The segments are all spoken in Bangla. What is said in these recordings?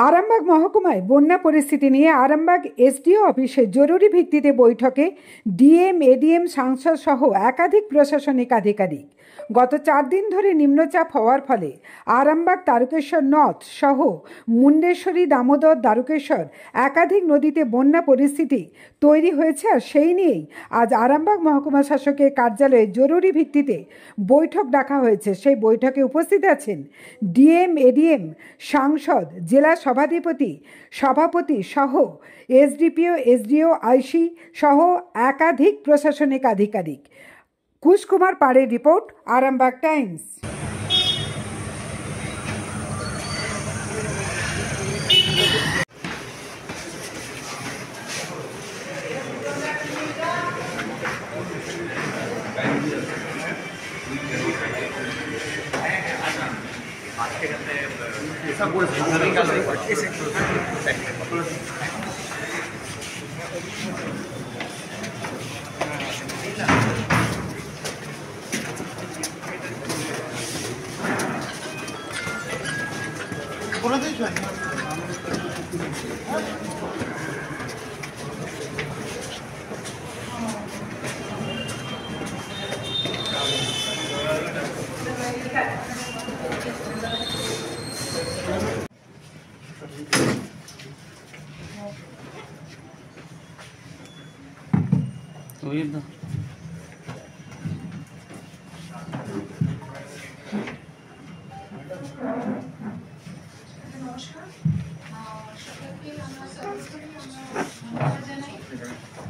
আরামবাগ মহকুমায় বন্যা পরিস্থিতি নিয়ে আরামবাগ এসডিও অফিসে জরুরি ভিত্তিতে বৈঠকে ডিএম, এডিএম, সাংসদ সহ একাধিক প্রশাসনিক আধিকারিক। গত 4 দিন ধরে নিম্নচাপ হওয়ার ফলে আরামবাগ, তারকেশ্বর নর্থ সহ মুন্ডেশ্বরী, দামোদর, দ্বারকেশ্বর একাধিক নদীতে বন্যা পরিস্থিতি তৈরি হয়েছে। আর সেই নিয়েই আজ আরামবাগ মহকুমা শাসকের কার্যালয়ে জরুরি ভিত্তিতে বৈঠক ডাকা হয়েছে। সেই বৈঠকে উপস্থিত আছেন ডিএম, এডিএম, সাংসদ, জেলা সভাপতি সহ এসডিপিও, এসডিও, আইসি সহ একাধিক প্রশাসনিক আধিকারিক। কুশ কুমার পাড়ের রিপোর্ট, আরামবাগ টাইমস।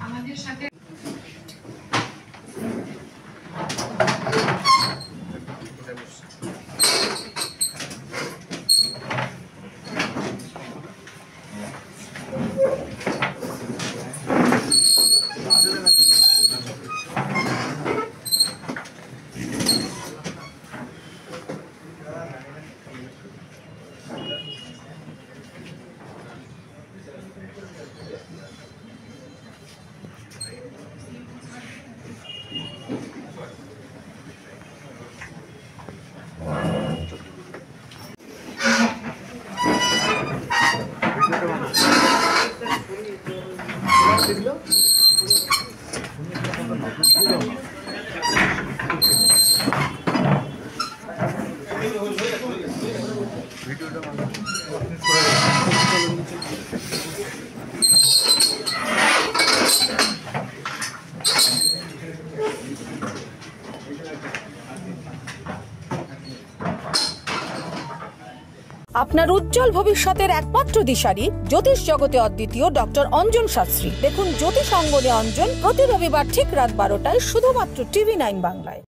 আমাদের সাথে আপনার উজ্জ্বল ভবিষ্যতের একমাত্র দিশারি, জ্যোতিষ জগতে অদ্বিতীয় ডক্টর অঞ্জন শাস্ত্রী। দেখুন জ্যোতিষ অঙ্গনে অঞ্জন প্রতি রবিবার ঠিক রাত 12টায় শুধুমাত্র TV9 বাংলায়।